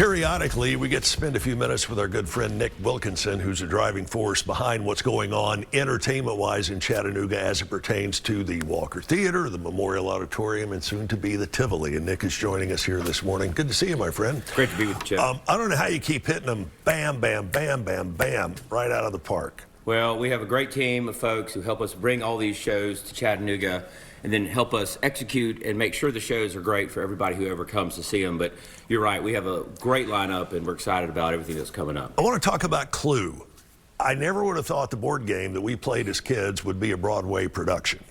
Periodically, we get to spend a few minutes with our good friend Nick Wilkinson, who's a driving force behind what's going on entertainment-wise in Chattanooga as it pertains to the Walker Theatre, the Memorial Auditorium, and soon to be the Tivoli. And Nick is joining us here this morning. Good to see you, my friend. Great to be with you, Chip. I don't know how you keep hitting them bam, bam, bam, bam, bam, right out of the park. Well, we have a great team of folks who help us bring all these shows to Chattanooga and then help us execute and make sure the shows are great for everybody who ever comes to see them. But you're right, we have a great lineup and we're excited about everything that's coming up. I want to talk about Clue. I never would have thought the board game that we played as kids would be a Broadway production.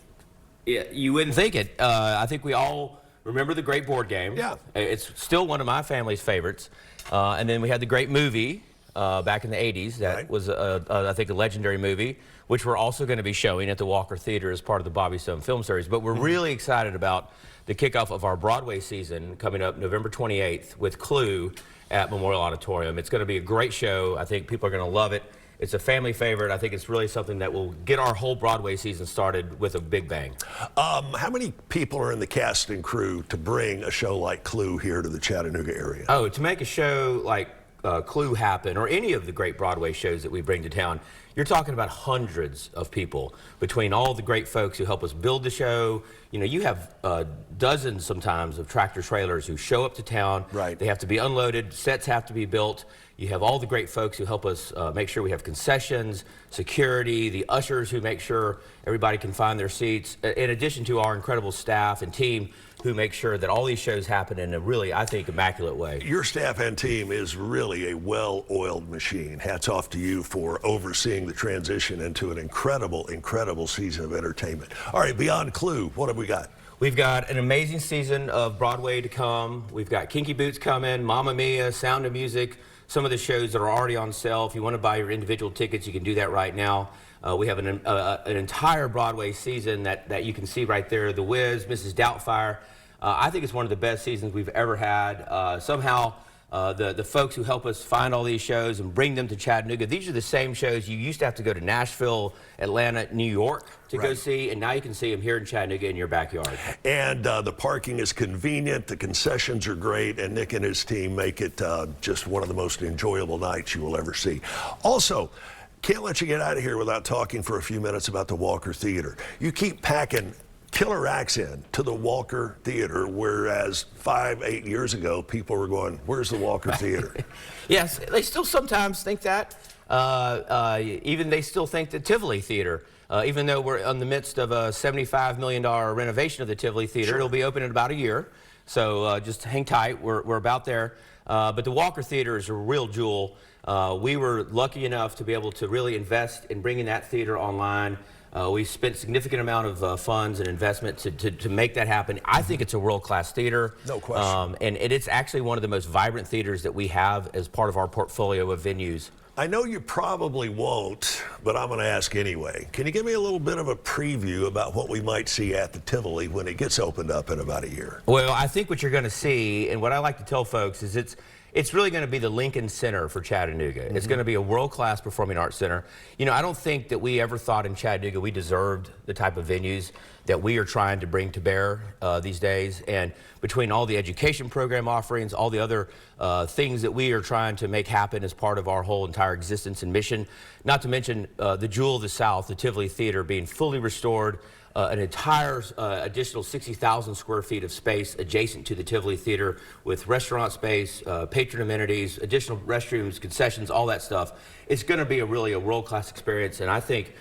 Yeah, you wouldn't think it. I think we all remember the great board game. Yeah. It's still one of my family's favorites. And then we had the great movie back in the 80s. That right. was, I think, a legendary movie, which we're also going to be showing at the Walker Theatre as part of the Bobby Stone film series. But we're really excited about the kickoff of our Broadway season coming up November 28th with Clue at Memorial Auditorium. It's going to be a great show. I think people are going to love it. It's a family favorite. I think it's really something that will get our whole Broadway season started with a big bang. How many people are in the cast and crew to bring a show like Clue here to the Chattanooga area? Oh, to make a show like Clue happen, or any of the great Broadway shows that we bring to town, you're talking about hundreds of people between all the great folks who help us build the show. You know, you have dozens sometimes of tractor trailers who show up to town. Right. They have to be unloaded, sets have to be built. You have all the great folks who help us make sure we have concessions, security, the ushers who make sure everybody can find their seats, in addition to our incredible staff and team who make sure that all these shows happen in a really, I think, immaculate way. Your staff and team is really a well-oiled machine. Hats off to you for overseeing the transition into an incredible, incredible season of entertainment. All right, beyond Clue, what have we got? We've got an amazing season of Broadway to come. We've got Kinky Boots coming, Mamma Mia, Sound of Music, some of the shows that are already on sale. If you want to buy your individual tickets, you can do that right now. We have an entire Broadway season that you can see right there. The Wiz, Mrs. Doubtfire. I think it's one of the best seasons we've ever had. Somehow, the folks who help us find all these shows and bring them to Chattanooga, these are the same shows you used to have to go to Nashville, Atlanta, New York to go see, and now you can see them here in Chattanooga in your backyard. And the parking is convenient, the concessions are great, and Nick and his team make it just one of the most enjoyable nights you will ever see. Also, can't let you get out of here without talking for a few minutes about the Walker Theatre. You keep packing killer acts in to the Walker Theatre, whereas 5-8 years ago, people were going, where's the Walker Theatre? Yes, they still sometimes think that. Even they still think the Tivoli Theatre, even though we're in the midst of a $75 million renovation of the Tivoli Theatre, Sure. It'll be open in about a year. So just hang tight, we're about there. But the Walker Theatre is a real jewel. We were lucky enough to be able to really invest in bringing that theater online. We spent a significant amount of funds and investment to make that happen. I think it's a world-class theater. No question. And it's actually one of the most vibrant theaters that we have as part of our portfolio of venues. I know you probably won't, but I'm going to ask anyway. Can you give me a little bit of a preview about what we might see at the Tivoli when it gets opened up in about a year? Well, I think what you're going to see, and what I like to tell folks, is it's really going to be the Lincoln Center for Chattanooga. It's going to be a world-class performing arts center. You know, I don't think that we ever thought in Chattanooga we deserved the type of venues that we are trying to bring to bear these days. And between all the education program offerings, all the other things that we are trying to make happen as part of our whole entire existence and mission, not to mention the jewel of the South, the Tivoli Theatre, being fully restored, an entire additional 60,000 square feet of space adjacent to the Tivoli Theatre with restaurant space, patron amenities, additional restrooms, concessions, all that stuff. It's going to be really a world-class experience, and I think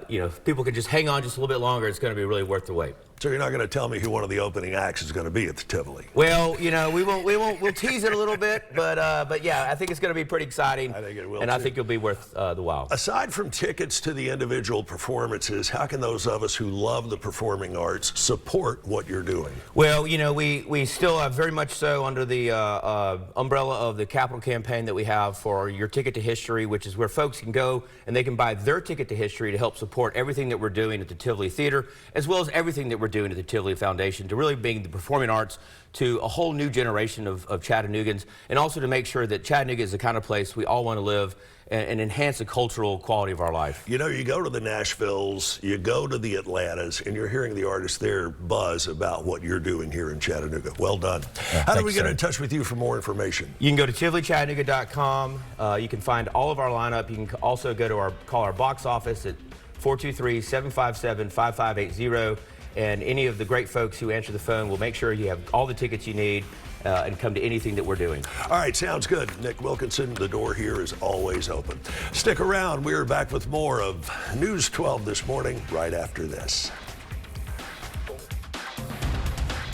you know, if people can just hang on just a little bit longer, it's going to be really worth the wait. So you're not going to tell me who one of the opening acts is going to be at the Tivoli? Well, you know, we'll tease it a little bit, but yeah, I think it's going to be pretty exciting. I think it will, and too. I think it'll be worth the while. Aside from tickets to the individual performances, how can those of us who love the performing arts support what you're doing? Well, you know, we still are very much so under the umbrella of the capital campaign that we have for Your Ticket to History, which is where folks can go and they can buy their ticket to history to help support everything that we're doing at the Tivoli Theatre, as well as everything that we're we're doing at the Tivoli Foundation to really bring the performing arts to a whole new generation of Chattanoogans, and also to make sure that Chattanooga is the kind of place we all want to live and enhance the cultural quality of our life. You know, you go to the Nashvilles, you go to the Atlantas, and you're hearing the artists there buzz about what you're doing here in Chattanooga. Well done. How do we get in touch with you for more information? You can go to TivoliChattanooga.com. You can find all of our lineup. You can also go to call our box office at 423-757-5580. And any of the great folks who answer the phone will make sure you have all the tickets you need and come to anything that we're doing. All right, sounds good. Nick Wilkinson, the door here is always open. Stick around. We're back with more of News 12 this morning right after this.